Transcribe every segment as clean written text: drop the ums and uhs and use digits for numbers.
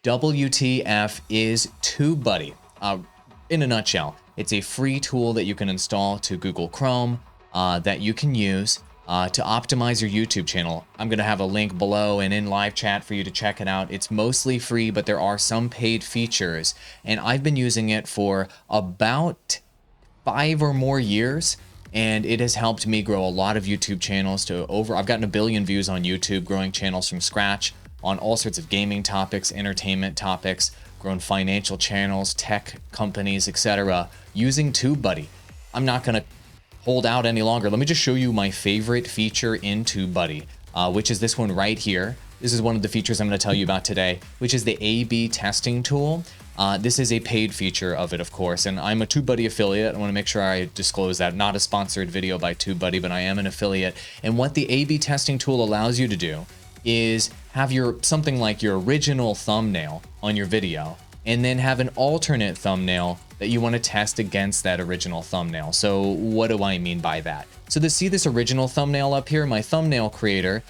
WTF Is Tubebuddy. In a nutshell, it's a free tool that you can install to Google Chrome that you can use to optimize your YouTube channel. I'm going to have a link below and in live chat for you to check it out. It's mostly free, but there are some paid features, and I've been using it for about 5 or more years, and it has helped me grow a lot of YouTube channels to I've gotten 1 billion views on YouTube, growing channels from scratch on all sorts of gaming topics, entertainment topics, grown financial channels, tech companies, etc. using TubeBuddy. I'm not going to hold out any longer. Let me just show you my favorite feature in TubeBuddy, which is this one right here. This is one of the features I'm going to tell you about today, which is the A/B testing tool. This is a paid feature of it, of course, and I'm a TubeBuddy affiliate. I want to make sure I disclose that. Not a sponsored video by TubeBuddy, but I am an affiliate. And what the A/B testing tool allows you to do is have something like your original thumbnail on your video, and then have an alternate thumbnail that you want to test against that original thumbnail. So what do I mean by that? So to see this original thumbnail up here, my thumbnail creator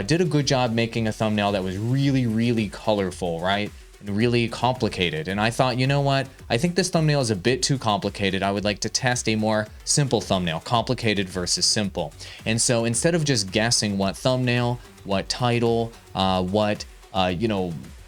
did a good job making a thumbnail that was really, really colorful, right? And really complicated. And I thought, you know what? I think this thumbnail is a bit too complicated. I would like to test a more simple thumbnail, complicated versus simple. And so instead of just guessing what thumbnail, what title,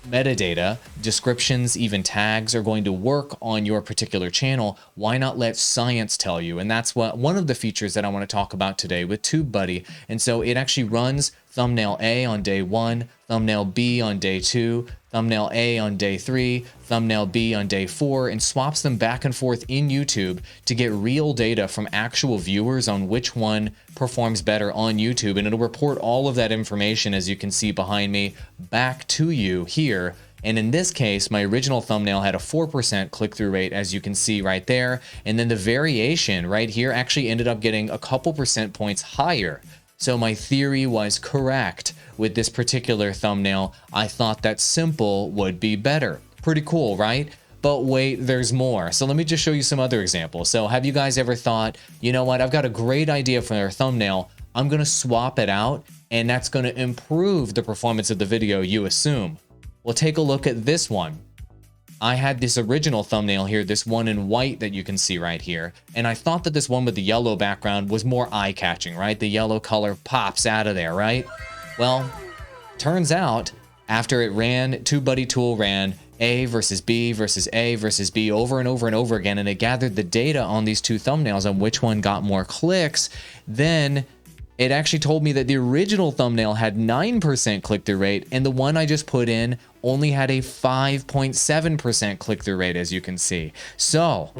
metadata, descriptions, even tags are going to work on your particular channel, why not let science tell you? And that's one of the features that I want to talk about today with TubeBuddy. And so it actually runs thumbnail A on day 1, thumbnail B on day 2, thumbnail A on day 3, thumbnail B on day 4, and swaps them back and forth in YouTube to get real data from actual viewers on which one performs better on YouTube. And it'll report all of that information, as you can see behind me, back to you here. And in this case, my original thumbnail had a 4% click-through rate, as you can see right there. And then the variation right here actually ended up getting a couple percent points higher. So my theory was correct. With this particular thumbnail, I thought that simple would be better. Pretty cool, right? But wait, there's more. So let me just show you some other examples. So have you guys ever thought, you know what, I've got a great idea for a thumbnail. I'm going to swap it out, and that's going to improve the performance of the video, you assume. Well, take a look at this one. I had this original thumbnail here, this one in white that you can see right here, and I thought that this one with the yellow background was more eye-catching, right? The yellow color pops out of there, right? Well, turns out after it ran, TubeBuddy tool ran A versus B versus A versus B over and over and over again, and it gathered the data on these two thumbnails on which one got more clicks, then it actually told me that the original thumbnail had 9% click-through rate, and the one I just put in only had a 5.7% click-through rate, as you can see. So,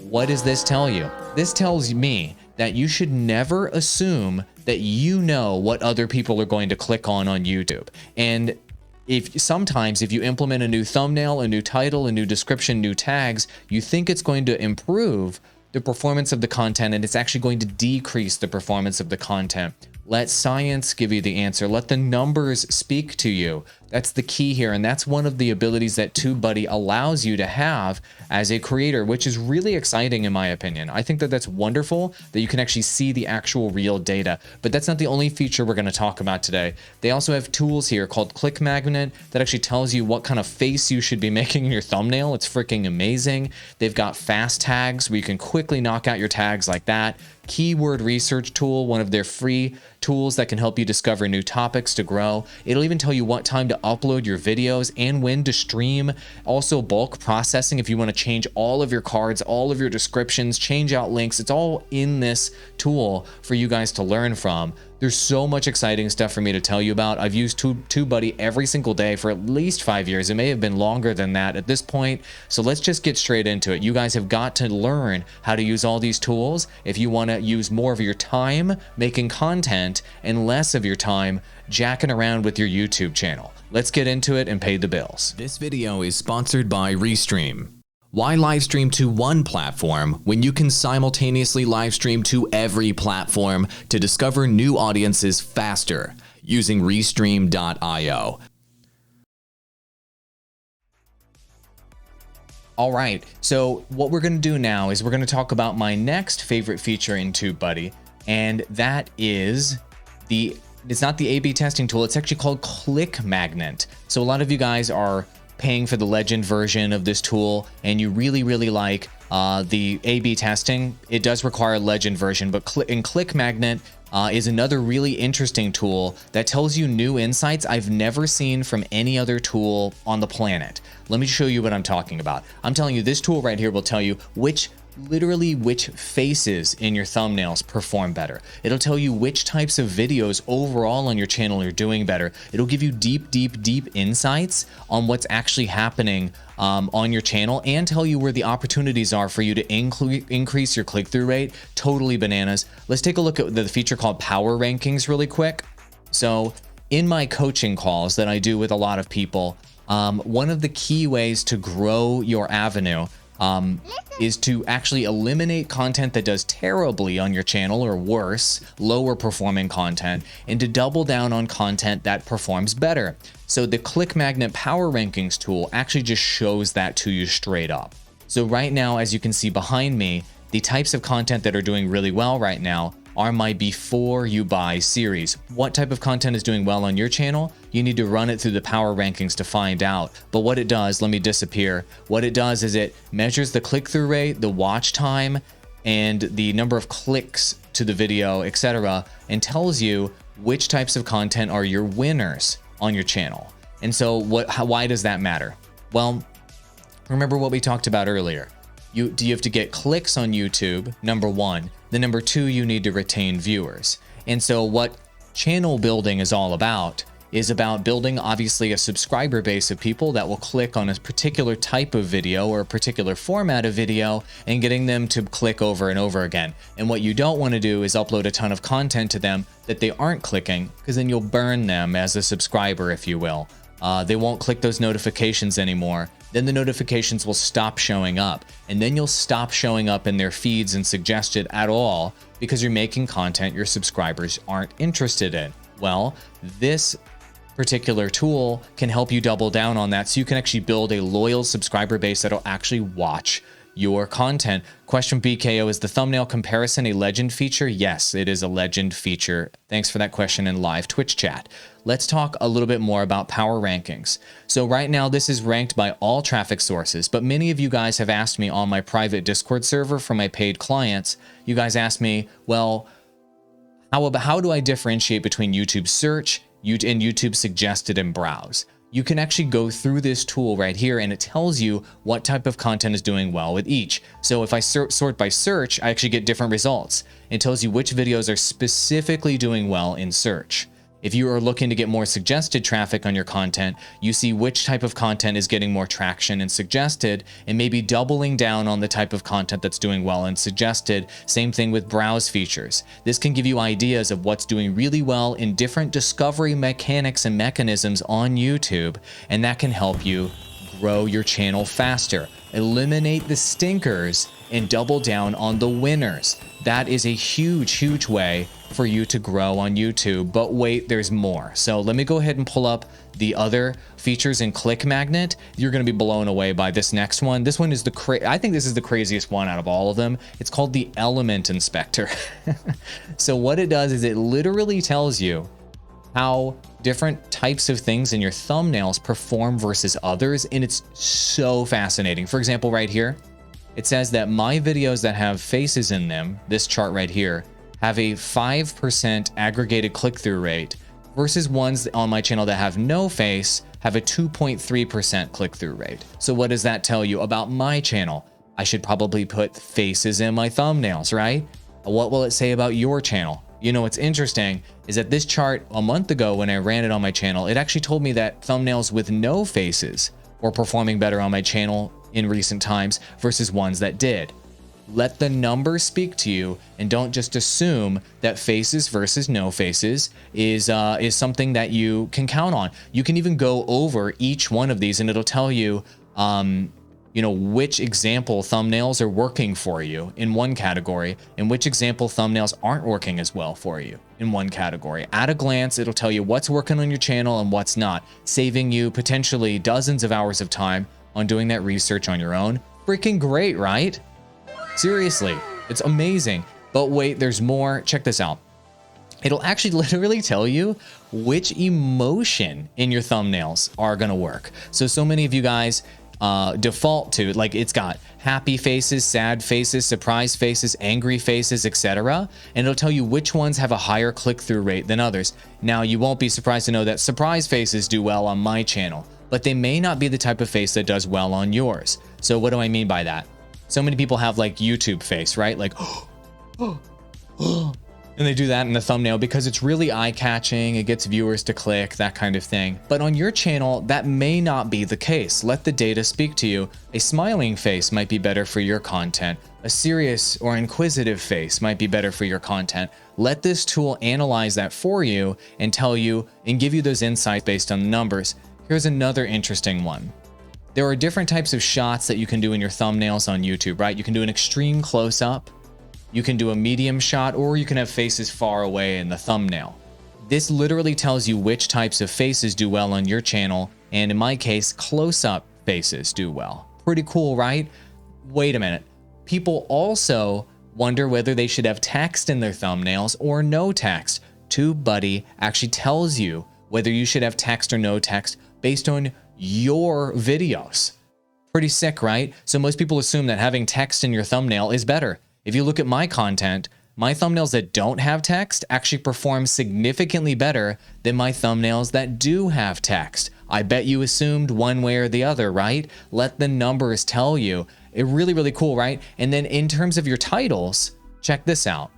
what does this tell you? This tells me that you should never assume that you know what other people are going to click on YouTube. And sometimes if you implement a new thumbnail, a new title, a new description, new tags, you think it's going to improve the performance of the content, and it's actually going to decrease the performance of the content. Let science give you the answer. Let the numbers speak to you. That's the key here, and that's one of the abilities that TubeBuddy allows you to have as a creator, which is really exciting in my opinion. I think that that's wonderful that you can actually see the actual real data, but that's not the only feature we're going to talk about today. They also have tools here called Click Magnet that actually tells you what kind of face you should be making in your thumbnail. It's freaking amazing. They've got fast tags where you can quickly knock out your tags like that. Keyword research tool, one of their free tools that can help you discover new topics to grow. It'll even tell you what time to upload your videos and when to stream. Also bulk processing if you want to change all of your cards, all of your descriptions, change out links. It's all in this tool for you guys to learn from. There's so much exciting stuff for me to tell you about. I've used TubeBuddy every single day for at least 5 years. It may have been longer than that at this point. So let's just get straight into it. You guys have got to learn how to use all these tools if you want to use more of your time making content and less of your time jacking around with your YouTube channel. Let's get into it and pay the bills. This video is sponsored by Restream. Why live stream to one platform when you can simultaneously live stream to every platform to discover new audiences faster using Restream.io? All right, so what we're going to do now is we're going to talk about my next favorite feature in TubeBuddy, and that is the It's not the A/B testing tool. It's actually called Click Magnet. So a lot of you guys are paying for the legend version of this tool, and you really, really like the A/B testing. It does require a legend version, but Click Magnet is another really interesting tool that tells you new insights I've never seen from any other tool on the planet. Let me show you what I'm talking about. I'm telling you, this tool right here will tell you literally which faces in your thumbnails perform better. It'll tell you which types of videos overall on your channel are doing better. It'll give you deep insights on what's actually happening on your channel, and tell you where the opportunities are for you to increase your click-through rate. Totally bananas. Let's take a look at the feature called Power Rankings really quick. So in my coaching calls that I do with a lot of people, one of the key ways to grow your avenue is to actually eliminate content that does terribly on your channel, or worse, lower performing content, and to double down on content that performs better. So the Click Magnet Power Rankings tool actually just shows that to you straight up. So right now, as you can see behind me, the types of content that are doing really well right now are my Before You Buy series. What type of content is doing well on your channel? You need to run it through the power rankings to find out. But what it does, let me disappear. What it does is it measures the click-through rate, the watch time, and the number of clicks to the video, etc., and tells you which types of content are your winners on your channel. And so why does that matter? Well, remember what we talked about earlier. You have to get clicks on YouTube, number one. Then number two, you need to retain viewers. And so what channel building is all about is about building, obviously, a subscriber base of people that will click on a particular type of video or a particular format of video, and getting them to click over and over again. And what you don't want to do is upload a ton of content to them that they aren't clicking, because then you'll burn them as a subscriber, if you will. They won't click those notifications anymore. Then the notifications will stop showing up, and then you'll stop showing up in their feeds and suggested at all, because you're making content your subscribers aren't interested in. Well, this particular tool can help you double down on that, so you can actually build a loyal subscriber base that'll actually watch your content. Question BKO, is the thumbnail comparison a legend feature? Yes, it is a legend feature. Thanks for that question in live Twitch chat. Let's talk a little bit more about power rankings. So right now, this is ranked by all traffic sources, but many of you guys have asked me on my private Discord server for my paid clients. You guys asked me, well, how do I differentiate between YouTube search and YouTube suggested and browse? You can actually go through this tool right here, and it tells you what type of content is doing well with each. So if I sort by search, I actually get different results. It tells you which videos are specifically doing well in search. If you are looking to get more suggested traffic on your content, you see which type of content is getting more traction in suggested, and maybe doubling down on the type of content that's doing well in suggested. Same thing with browse features. This can give you ideas of what's doing really well in different discovery mechanics and mechanisms on YouTube, and that can help you grow your channel faster. Eliminate the stinkers and double down on the winners. That is a huge way for you to grow on YouTube. But wait, there's more. So let me go ahead and pull up the other features in Click Magnet. You're going to be blown away by this next one. This one is I think this is the craziest one out of all of them. It's called the Element Inspector. So what it does is it literally tells you how different types of things in your thumbnails perform versus others, and it's so fascinating. For example, right here, it says that my videos that have faces in them, this chart right here, have a 5% aggregated click-through rate, versus ones on my channel that have no face have a 2.3% click-through rate. So what does that tell you about my channel? I should probably put faces in my thumbnails, right? What will it say about your channel? You know, what's interesting is that this chart a month ago when I ran it on my channel, it actually told me that thumbnails with no faces were performing better on my channel in recent times versus ones that did. Let the numbers speak to you, and don't just assume that faces versus no faces is something that you can count on. You can even go over each one of these, and it'll tell you, you know, which example thumbnails are working for you in one category, and which example thumbnails aren't working as well for you in one category. At a glance, it'll tell you what's working on your channel and what's not, saving you potentially dozens of hours of time on doing that research on your own. Freaking great, right? Seriously, it's amazing. But wait, there's more. Check this out. it'll actually literally tell you which emotion in your thumbnails are going to work. So many of you guys default to, like, it's got happy faces, sad faces, surprised faces, angry faces, etc. And it'll tell you which ones have a higher click-through rate than others. Now, you won't be surprised to know that surprise faces do well on my channel, but they may not be the type of face that does well on yours. So what do I mean by that? So many people have like YouTube face, right? Like, and they do that in the thumbnail because it's really eye-catching, it gets viewers to click, that kind of thing. But on your channel, that may not be the case. Let the data speak to you. A smiling face might be better for your content. A serious or inquisitive face might be better for your content. Let this tool analyze that for you and tell you and give you those insights based on the numbers. Here's another interesting one. There are different types of shots that you can do in your thumbnails on YouTube, right? You can do an extreme close-up, you can do a medium shot, or you can have faces far away in the thumbnail. This literally tells you which types of faces do well on your channel, and in my case, close-up faces do well. Pretty cool, right? Wait a minute. People also wonder whether they should have text in their thumbnails or no text. TubeBuddy actually tells you whether you should have text or no text based on your videos. Pretty sick, right? So most people assume that having text in your thumbnail is better. If you look at my content, my thumbnails that don't have text actually perform significantly better than my thumbnails that do have text. I bet you assumed one way or the other, right? Let the numbers tell you. Really, really cool, right? And then in terms of your titles, check this out.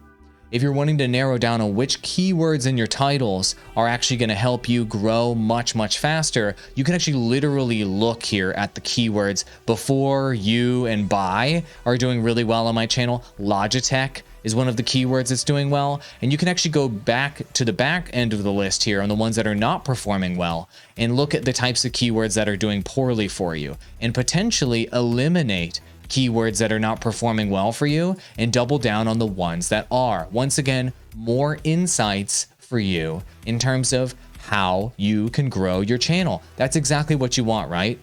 If you're wanting to narrow down on which keywords in your titles are actually going to help you grow much, much faster, you can actually literally look here at the keywords before, you, and buy are doing really well on my channel. Logitech is one of the keywords that's doing well. And you can actually go back to the back end of the list here on the ones that are not performing well and look at the types of keywords that are doing poorly for you and potentially eliminate keywords that are not performing well for you and double down on the ones that are. Once again, more insights for you in terms of how you can grow your channel. That's exactly what you want, right?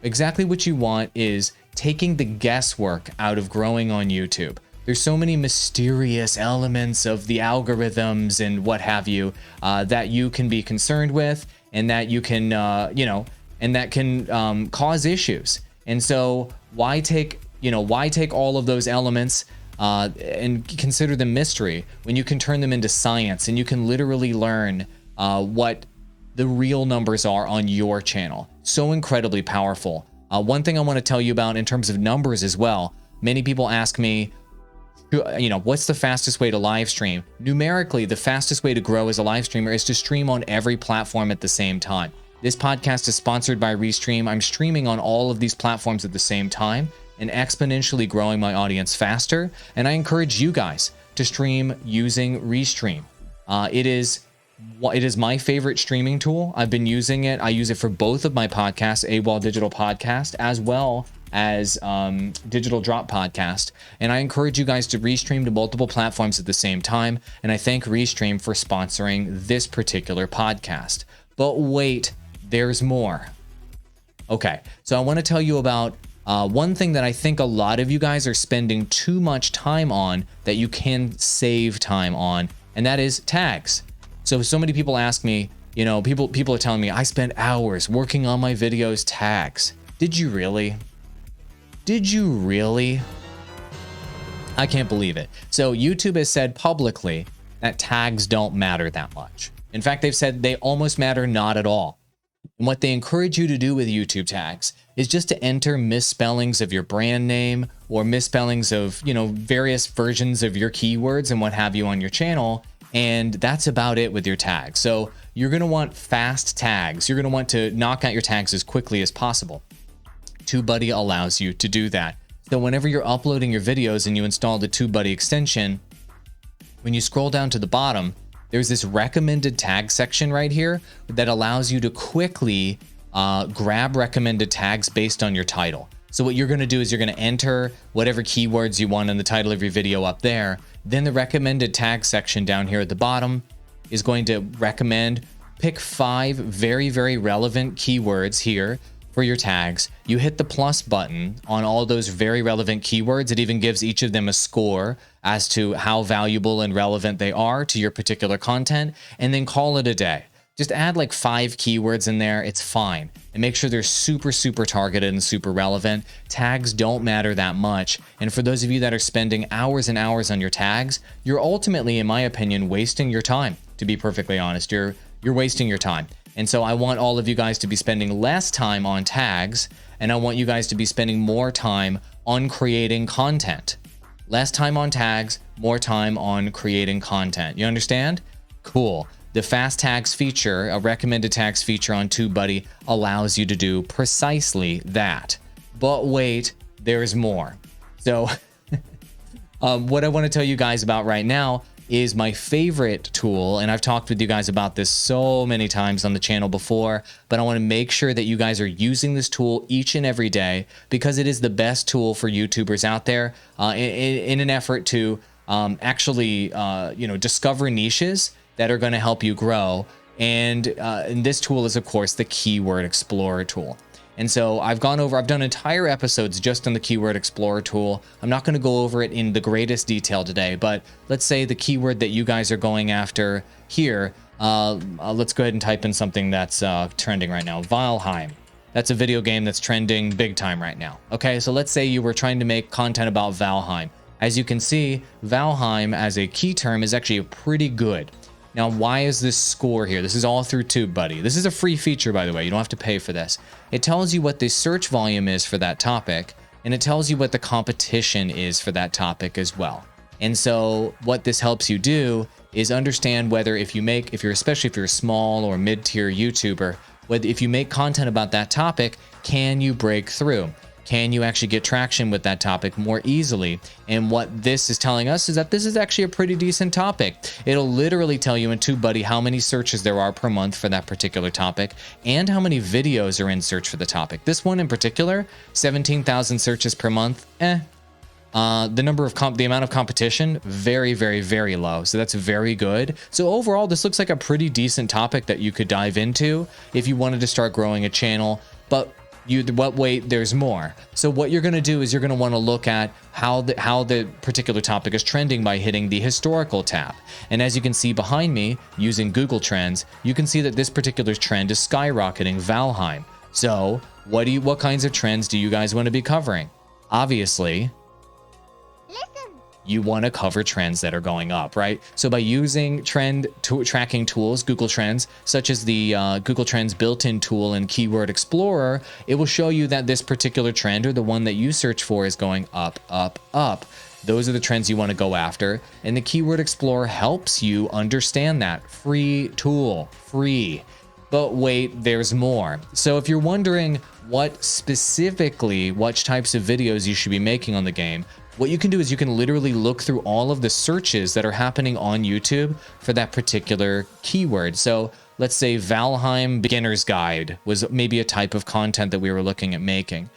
Exactly what you want is taking the guesswork out of growing on YouTube. There's so many mysterious elements of the algorithms and what have you that you can be concerned with and that you can, and that can cause issues. And so why take all of those elements and consider them mystery when you can turn them into science and you can literally learn what the real numbers are on your channel. So incredibly powerful. One thing I want to tell you about in terms of numbers as well, many people ask me, what's the fastest way to live stream? Numerically, the fastest way to grow as a live streamer is to stream on every platform at the same time. This podcast is sponsored by Restream. I'm streaming on all of these platforms at the same time and exponentially growing my audience faster. And I encourage you guys to stream using Restream. It is my favorite streaming tool. I've been using it. I use it for both of my podcasts, Awall Digital Podcast, as well as Digital Drop Podcast. And I encourage you guys to Restream to multiple platforms at the same time. And I thank Restream for sponsoring this particular podcast. But wait, there's more. Okay, so I want to tell you about one thing that I think a lot of you guys are spending too much time on that you can save time on, and that is tags. So many people ask me, people are telling me I spend hours working on my videos tags. Did you really? Did you really? I can't believe it. So YouTube has said publicly that tags don't matter that much. In fact, they've said they almost matter not at all. And what they encourage you to do with YouTube tags is just to enter misspellings of your brand name or misspellings of, various versions of your keywords and what have you on your channel. And that's about it with your tags. So you're going to want fast tags. You're going to want to knock out your tags as quickly as possible. TubeBuddy allows you to do that. So whenever you're uploading your videos and you install the TubeBuddy extension, when you scroll down to the bottom, there's this recommended tag section right here that allows you to quickly grab recommended tags based on your title. So what you're going to do is you're going to enter whatever keywords you want in the title of your video up there. Then the recommended tag section down here at the bottom is going to pick 5 very, very relevant keywords here for your tags, you hit the plus button on all those very relevant keywords. It even gives each of them a score as to how valuable and relevant they are to your particular content, and then call it a day. Just add like 5 keywords in there. It's fine. And make sure they're super, super targeted and super relevant. Tags don't matter that much. And for those of you that are spending hours and hours on your tags, you're ultimately, in my opinion, wasting your time, to be perfectly honest. You're wasting your time. And so I want all of you guys to be spending less time on tags, and I want you guys to be spending more time on creating content. Less time on tags, more time on creating content. You understand? Cool. The fast tags feature, a recommended tags feature on TubeBuddy, allows you to do precisely that. But wait, there's more. So what I want to tell you guys about right now is my favorite tool, and I've talked with you guys about this so many times on the channel before, but I want to make sure that you guys are using this tool each and every day, because it is the best tool for YouTubers out there in an effort to actually discover niches that are going to help you grow. And this tool is, of course, the Keyword Explorer tool. And so I've done entire episodes just on the Keyword Explorer tool. I'm not going to go over it in the greatest detail today, but let's say the keyword that you guys are going after here, let's go ahead and type in something that's trending right now. Valheim. That's a video game that's trending big time right now. Okay, so let's say you were trying to make content about Valheim. As you can see, Valheim as a key term is actually pretty good. Now, why is this score here? This is all through TubeBuddy. This is a free feature, by the way. You don't have to pay for this. It tells you what the search volume is for that topic, and it tells you what the competition is for that topic as well. And so what this helps you do is understand whether especially if you're a small or mid-tier YouTuber, if you make content about that topic, can you break through? Can you actually get traction with that topic more easily? And what this is telling us is that this is actually a pretty decent topic. It'll literally tell you in TubeBuddy how many searches there are per month for that particular topic and how many videos are in search for the topic. This one in particular, 17,000 searches per month. The amount of competition, very, very, very low. So that's very good. So overall, this looks like a pretty decent topic that you could dive into if you wanted to start growing a channel. But wait, there's more. So what you're going to do is you're going to want to look at how the particular topic is trending by hitting the historical tab. And as you can see behind me, using Google Trends, you can see that this particular trend is skyrocketing, Valheim. So what kinds of trends do you guys want to be covering? Obviously, you want to cover trends that are going up, right? So by using trend tracking tools, Google Trends, such as the Google Trends built-in tool in Keyword Explorer, it will show you that this particular trend or the one that you search for is going up, up, up. Those are the trends you want to go after. And the Keyword Explorer helps you understand that. Free tool, free. But wait, there's more. So if you're wondering which types of videos you should be making on the game, what you can do is you can literally look through all of the searches that are happening on YouTube for that particular keyword. So let's say Valheim Beginner's Guide was maybe a type of content that we were looking at making.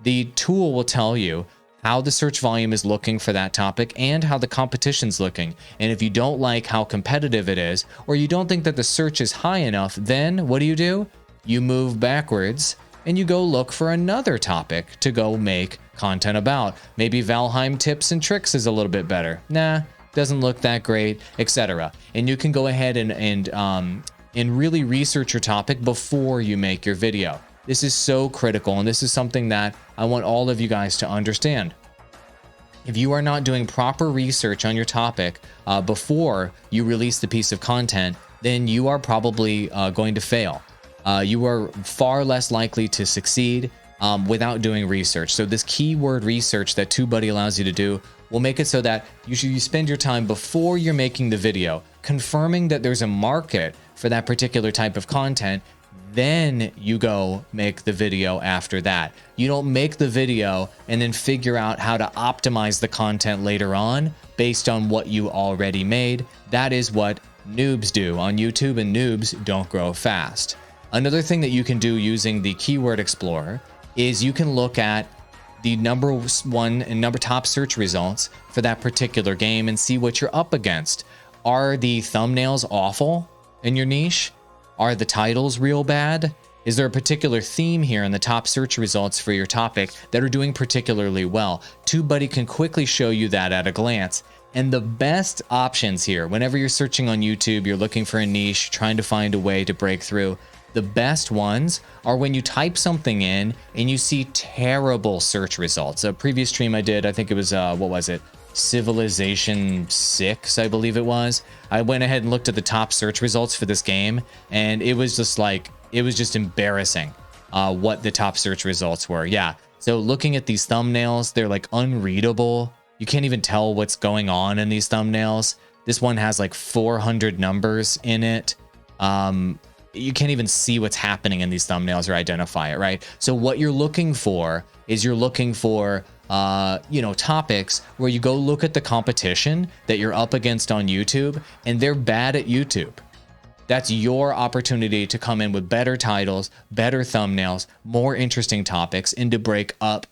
The tool will tell you how the search volume is looking for that topic and how the competition's looking. And if you don't like how competitive it is, or you don't think that the search is high enough, then what do? You move backwards and you go look for another topic to go make content about. Maybe Valheim tips and tricks is a little bit better. Nah, doesn't look that great, etc. And you can go ahead and really research your topic before you make your video. This is so critical, and this is something that I want all of you guys to understand. If you are not doing proper research on your topic before you release the piece of content, then you are probably going to fail. You are far less likely to succeed without doing research. So this keyword research that TubeBuddy allows you to do will make it so that you spend your time before you're making the video, confirming that there's a market for that particular type of content. Then you go make the video after that. You don't make the video and then figure out how to optimize the content later on based on what you already made. That is what noobs do on YouTube, and noobs don't grow fast. Another thing that you can do using the Keyword Explorer is you can look at the number one and top search results for that particular game and see what you're up against. Are the thumbnails awful in your niche? Are the titles real bad? Is there a particular theme here in the top search results for your topic that are doing particularly well? TubeBuddy can quickly show you that at a glance. And the best options here, whenever you're searching on YouTube, you're looking for a niche, trying to find a way to break through, the best ones are when you type something in and you see terrible search results. A previous stream I did, I think it was, what was it? Civilization 6, I believe it was. I went ahead and looked at the top search results for this game, and it was just like, it was just embarrassing what the top search results were. Yeah. So looking at these thumbnails, they're like unreadable. You can't even tell what's going on in these thumbnails. This one has like 400 numbers in it. You can't even see what's happening in these thumbnails or identify it, right? So what you're looking for is you're looking for, you know, topics where you go look at the competition that you're up against on YouTube, and they're bad at YouTube. That's your opportunity to come in with better titles, better thumbnails, more interesting topics, and to break up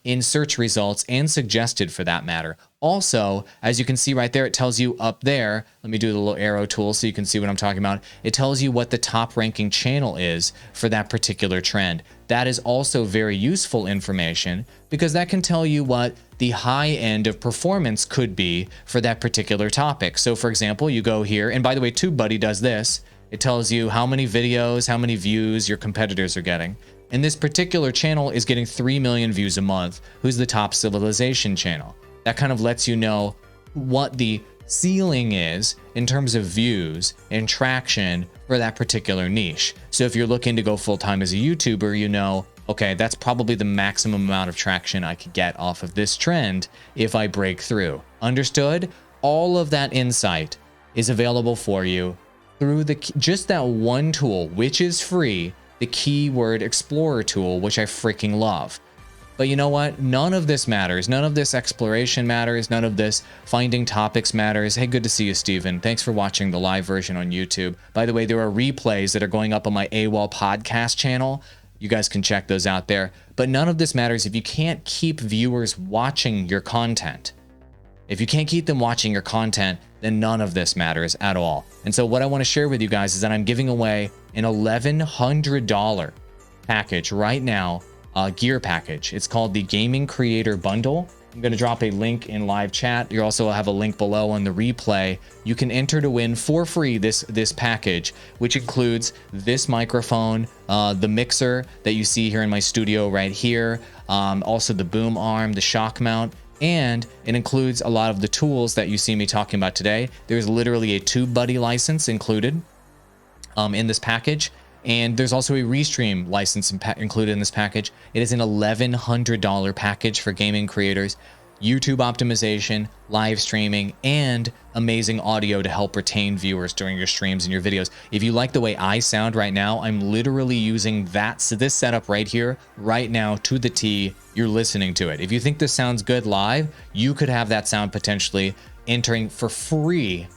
in search results and suggested for that matter. Also, as you can see right there, it tells you up there, let me do the little arrow tool so you can see what I'm talking about. It tells you what the top ranking channel is for that particular trend. That is also very useful information because that can tell you what the high end of performance could be for that particular topic. So for example, you go here, and by the way, TubeBuddy does this. It tells you how many videos, how many views your competitors are getting. And this particular channel is getting 3 million views a month. Who's the top civilization channel? That kind of lets you know what the ceiling is in terms of views and traction for that particular niche. So if you're looking to go full-time as a YouTuber, you know, okay, that's probably the maximum amount of traction I could get off of this trend if I break through. Understood? All of that insight is available for you through just that one tool, which is free, the Keyword Explorer tool, which I freaking love. But you know what? None of this matters. None of this exploration matters. None of this finding topics matters. Hey, good to see you, Steven. Thanks for watching the live version on YouTube. By the way, there are replays that are going up on my Awall podcast channel. You guys can check those out there. But none of this matters if you can't keep viewers watching your content. If you can't keep them watching your content, then none of this matters at all. And so what I want to share with you guys is that I'm giving away an $1,100 package right now. Gear package. It's called the Gaming Creator Bundle. I'm going to drop a link in live chat. You also have a link below on the replay. You can enter to win for free this package, which includes this microphone, the mixer that you see here in my studio right here, also the boom arm, the shock mount, and it includes a lot of the tools that you see me talking about today. There's literally a TubeBuddy license included in this package. And there's also a Restream license included in this package. It is an $1,100 package for gaming creators, YouTube optimization, live streaming, and amazing audio to help retain viewers during your streams and your videos. If you like the way I sound right now, I'm literally using this setup right here, right now to the T. You're listening to it. If you think this sounds good live, you could have that sound potentially entering for free.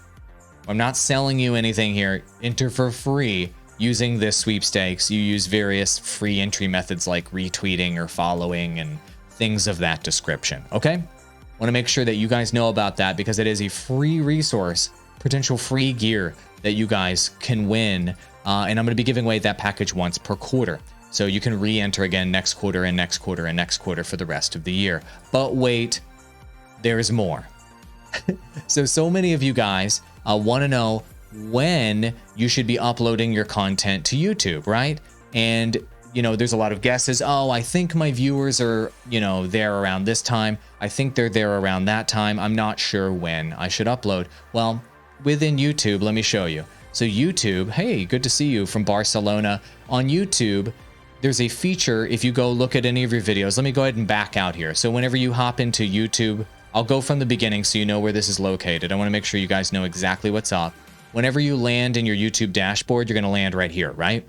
I'm not selling you anything here. Enter for free. Using this sweepstakes, you use various free entry methods like retweeting or following and things of that description. Okay? Want to make sure that you guys know about that because it is a free resource, potential free gear that you guys can win. And I'm going to be giving away that package once per quarter. So you can re-enter again next quarter and next quarter and next quarter for the rest of the year. But wait, there's more. So many of you guys want to know when you should be uploading your content to YouTube, right? And, you know, there's a lot of guesses. Oh, I think my viewers are, you know, there around this time. I think they're there around that time. I'm not sure when I should upload. Well, within YouTube, let me show you. So YouTube, hey, good to see you from Barcelona. On YouTube, there's a feature, if you go look at any of your videos, let me go ahead and back out here. So whenever you hop into YouTube, I'll go from the beginning so you know where this is located. I want to make sure you guys know exactly what's up. Whenever you land in your YouTube dashboard, you're going to land right here, right?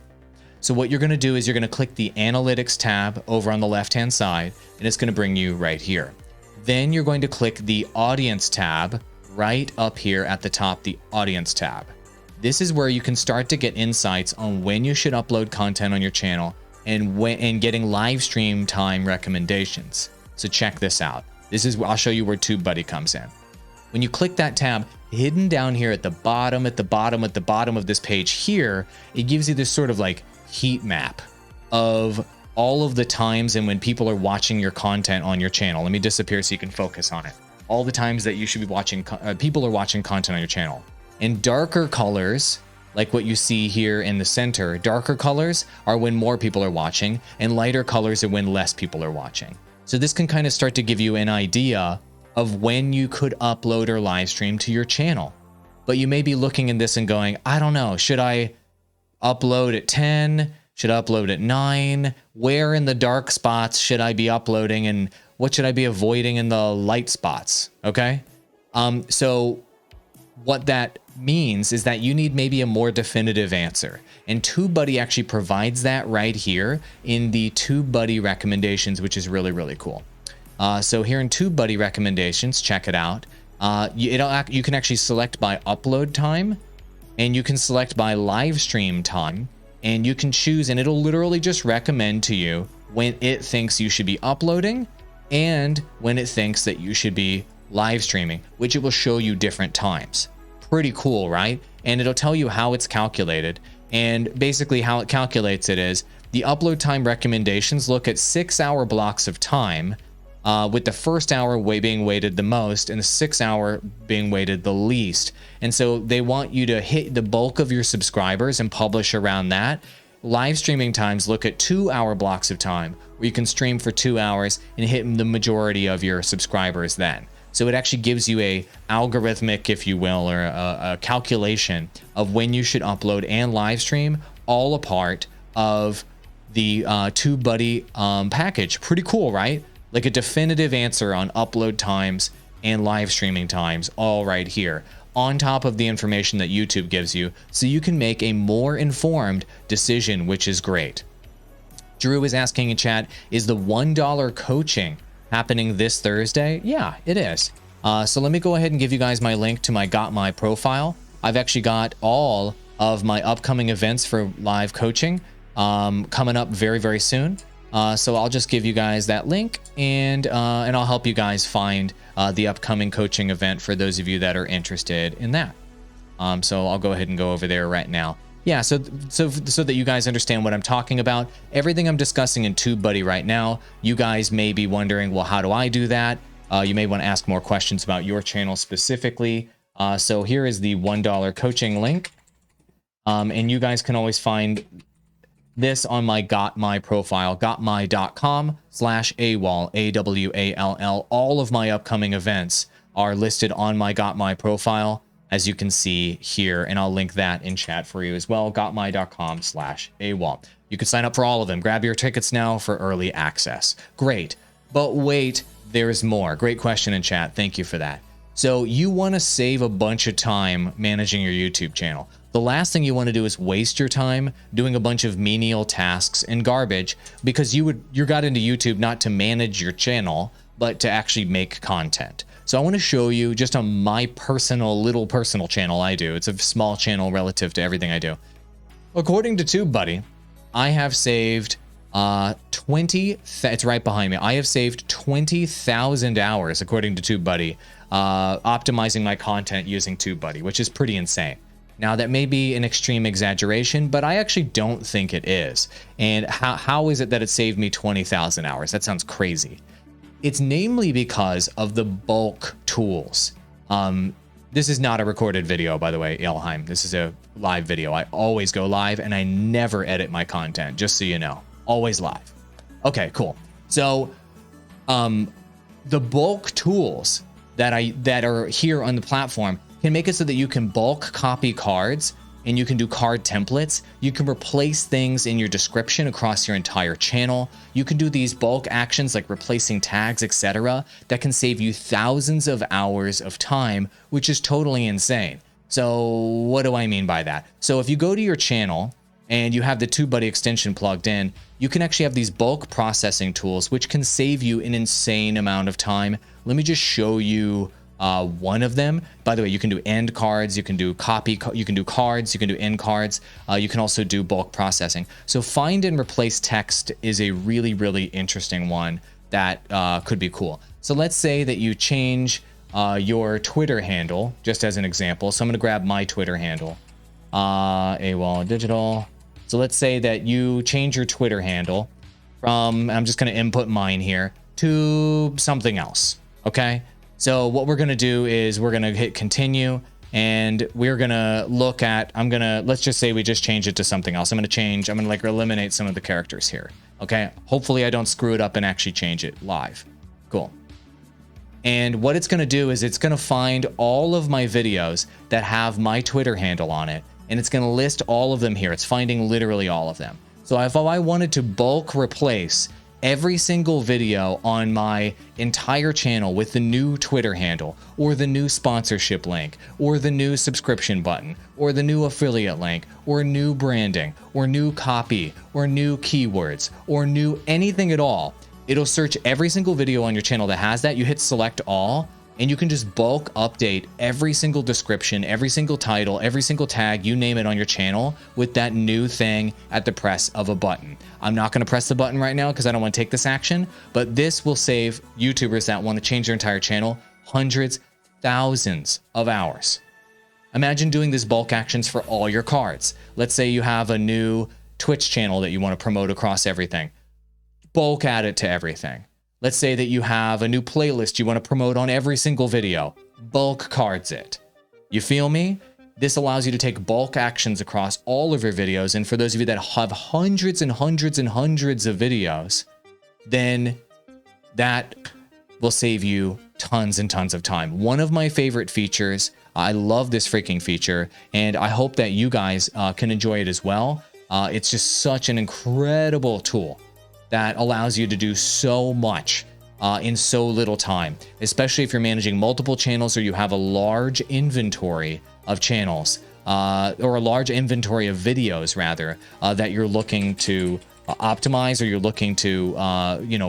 So what you're going to do is you're going to click the Analytics tab over on the left-hand side, and it's going to bring you right here. Then you're going to click the Audience tab right up here at the top, the Audience tab. This is where you can start to get insights on when you should upload content on your channel and getting live stream time recommendations. So check this out. I'll show you where TubeBuddy comes in. When you click that tab, hidden down here at the bottom, at the bottom of this page here, it gives you this sort of like heat map of all of the times and when people are watching your content on your channel. Let me disappear so you can focus on it. All the times that you should be watching, people are watching content on your channel. And darker colors, like what you see here in the center, darker colors are when more people are watching, and lighter colors are when less people are watching. So this can kind of start to give you an idea of when you could upload or live stream to your channel. But you may be looking at this and going, I don't know, should I upload at 10? Should I upload at 9? Where in the dark spots should I be uploading, and what should I be avoiding in the light spots? Okay. So what that means is that you need maybe a more definitive answer. And TubeBuddy actually provides that right here in the TubeBuddy recommendations, which is really, really cool. So here in TubeBuddy recommendations, check it out. You can actually select by upload time, and you can select by live stream time, and you can choose, and it'll literally just recommend to you when it thinks you should be uploading and when it thinks that you should be live streaming, which it will show you different times. Pretty cool, right? And it'll tell you how it's calculated. And basically how it calculates it is the upload time recommendations look at 6-hour blocks of time, with the first hour being weighted the most and the 6-hour being weighted the least. And so they want you to hit the bulk of your subscribers and publish around that. Live streaming times look at 2-hour blocks of time where you can stream for 2 hours and hit the majority of your subscribers then. So it actually gives you a algorithmic, if you will, or a calculation of when you should upload and live stream, all a part of the TubeBuddy package. Pretty cool, right? Like a definitive answer on upload times and live streaming times, all right here, on top of the information that YouTube gives you, so you can make a more informed decision, which is great. Drew is asking in chat, is the $1 coaching happening this Thursday? Yeah, it is. So let me go ahead and give you guys my link to my Got My profile. I've actually got all of my upcoming events for live coaching coming up very, very soon. So I'll just give you guys that link, and I'll help you guys find the upcoming coaching event for those of you that are interested in that. So I'll go ahead and go over there right now. Yeah, so that you guys understand what I'm talking about, everything I'm discussing in TubeBuddy right now, you guys may be wondering, well, how do I do that? You may want to ask more questions about your channel specifically. So here is the $1 coaching link. And you guys can always find this on my Got My profile, gotmy.com/Awall, AWALL. All of my upcoming events are listed on my Got My profile, as you can see here, and I'll link that in chat for you as well, gotmy.com/Awall. You can sign up for all of them. Grab your tickets now for early access. Great. But wait, there's more. Great question in chat. Thank you for that. So you want to save a bunch of time managing your YouTube channel. The last thing you want to do is waste your time doing a bunch of menial tasks and garbage, because you got into YouTube not to manage your channel, but to actually make content. So I want to show you just on my little personal channel I do. It's a small channel relative to everything I do. According to TubeBuddy, I have saved it's right behind me. I have saved 20,000 hours, according to TubeBuddy, optimizing my content using TubeBuddy, which is pretty insane. Now, that may be an extreme exaggeration, but I actually don't think it is. And how is it that it saved me 20,000 hours? That sounds crazy. It's namely because of the bulk tools. This is not a recorded video, by the way, Elheim. This is a live video. I always go live, and I never edit my content, just so you know. Always live. Okay, cool. So the bulk tools that are here on the platform can make it so that you can bulk copy cards, and you can do card templates. You can replace things in your description across your entire channel. You can do these bulk actions like replacing tags, etc., that can save you thousands of hours of time, which is totally insane. So what do I mean by that? So if you go to your channel and you have the TubeBuddy extension plugged in, you can actually have these bulk processing tools, which can save you an insane amount of time. Let me just show you one of them. By the way, you can do end cards, you can do you can do cards, you can do end cards. You can also do bulk processing. So find and replace text is a really, really interesting one that could be cool. So let's say that you change your Twitter handle, just as an example. So I'm going to grab my Twitter handle, Awall Digital. So let's say that you change your Twitter handle from, I'm just going to input mine here, to something else. Okay. So what we're going to do is we're going to hit continue, and we're going to look at, let's just say we just change it to something else. I'm going to like eliminate some of the characters here. Okay. Hopefully I don't screw it up and actually change it live. Cool. And what it's going to do is it's going to find all of my videos that have my Twitter handle on it, and it's going to list all of them here. It's finding literally all of them. So if I wanted to bulk replace every single video on my entire channel with the new Twitter handle, or the new sponsorship link, or the new subscription button, or the new affiliate link, or new branding, or new copy, or new keywords, or new anything at all, it'll search every single video on your channel that has that. You hit select all, and you can just bulk update every single description, every single title, every single tag, you name it, on your channel with that new thing at the press of a button. I'm not going to press the button right now because I don't want to take this action, but this will save YouTubers that want to change their entire channel hundreds, thousands of hours. Imagine doing this bulk actions for all your cards. Let's say you have a new Twitch channel that you want to promote across everything. Bulk add it to everything. Let's say that you have a new playlist you want to promote on every single video. Bulk cards it. You feel me? This allows you to take bulk actions across all of your videos. And for those of you that have hundreds and hundreds and hundreds of videos, then that will save you tons and tons of time. One of my favorite features. I love this freaking feature, and I hope that you guys can enjoy it as well. It's just such an incredible tool that allows you to do so much in so little time, especially if you're managing multiple channels or you have a large inventory of channels, or a large inventory of videos rather, that you're looking to optimize, or you're looking to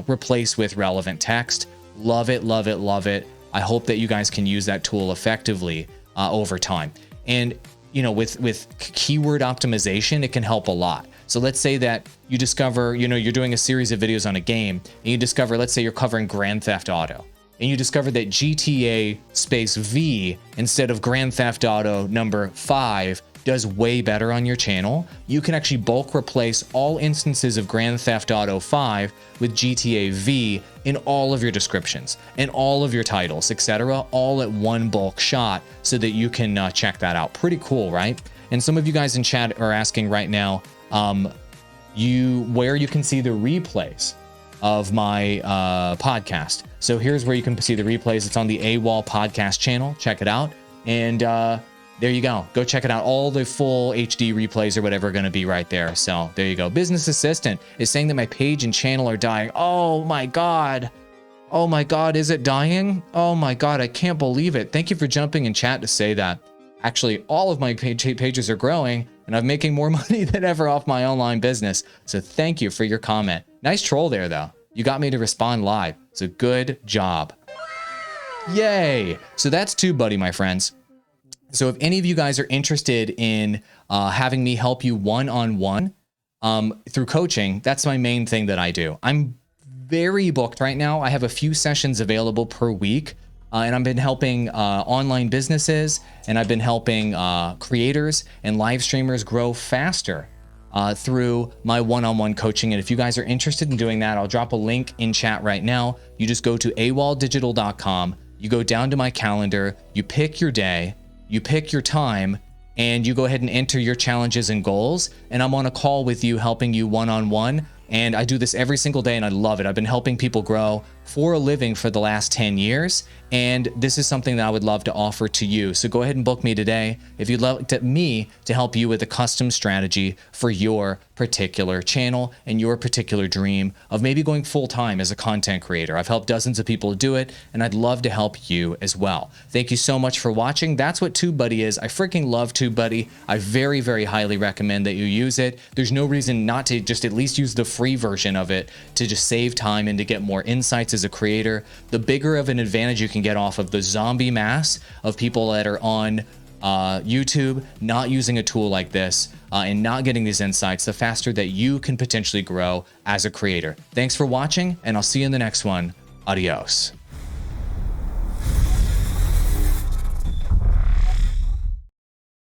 replace with relevant text. Love it, love it, love it. I hope that you guys can use that tool effectively over time. And with keyword optimization, it can help a lot. So let's say that you discover, you're doing a series of videos on a game, and you discover, let's say you're covering Grand Theft Auto, and you discover that GTA space V instead of Grand Theft Auto number 5 does way better on your channel. You can actually bulk replace all instances of Grand Theft Auto 5 with GTA V in all of your descriptions and all of your titles, etc., all at one bulk shot, so that you can check that out. Pretty cool, right? And some of you guys in chat are asking right now, where you can see the replays of my podcast. So here's where you can see the replays. It's on the Awall podcast channel. Check it out. And there you go. Go check it out. All the full HD replays or whatever are going to be right there. So there you go. Business Assistant is saying that my page and channel are dying. Oh my God. Oh my God. Is it dying? Oh my God. I can't believe it. Thank you for jumping in chat to say that. Actually, all of my pages are growing, and I'm making more money than ever off my online business. So thank you for your comment. Nice troll there, though. You got me to respond live. So good job. Yay. So that's TubeBuddy, my friends. So if any of you guys are interested in having me help you one-on-one through coaching, that's my main thing that I do. I'm very booked right now. I have a few sessions available per week. And I've been helping online businesses, and I've been helping creators and live streamers grow faster through my one-on-one coaching. And if you guys are interested in doing that, I'll drop a link in chat right now. You just go to awalldigital.com, you go down to my calendar, you pick your day, you pick your time, and you go ahead and enter your challenges and goals. And I'm on a call with you, helping you one-on-one. And I do this every single day, and I love it. I've been helping people grow for a living for the last 10 years. And this is something that I would love to offer to you. So go ahead and book me today if you'd like me to help you with a custom strategy for your particular channel and your particular dream of maybe going full-time as a content creator. I've helped dozens of people do it, and I'd love to help you as well. Thank you so much for watching. That's what TubeBuddy is. I freaking love TubeBuddy. I very, very highly recommend that you use it. There's no reason not to just at least use the free version of it to just save time and to get more insights as a creator. The bigger of an advantage you can get off of the zombie mass of people that are on YouTube not using a tool like this and not getting these insights, the faster that you can potentially grow as a creator. Thanks for watching, and I'll see you in the next one. Adios.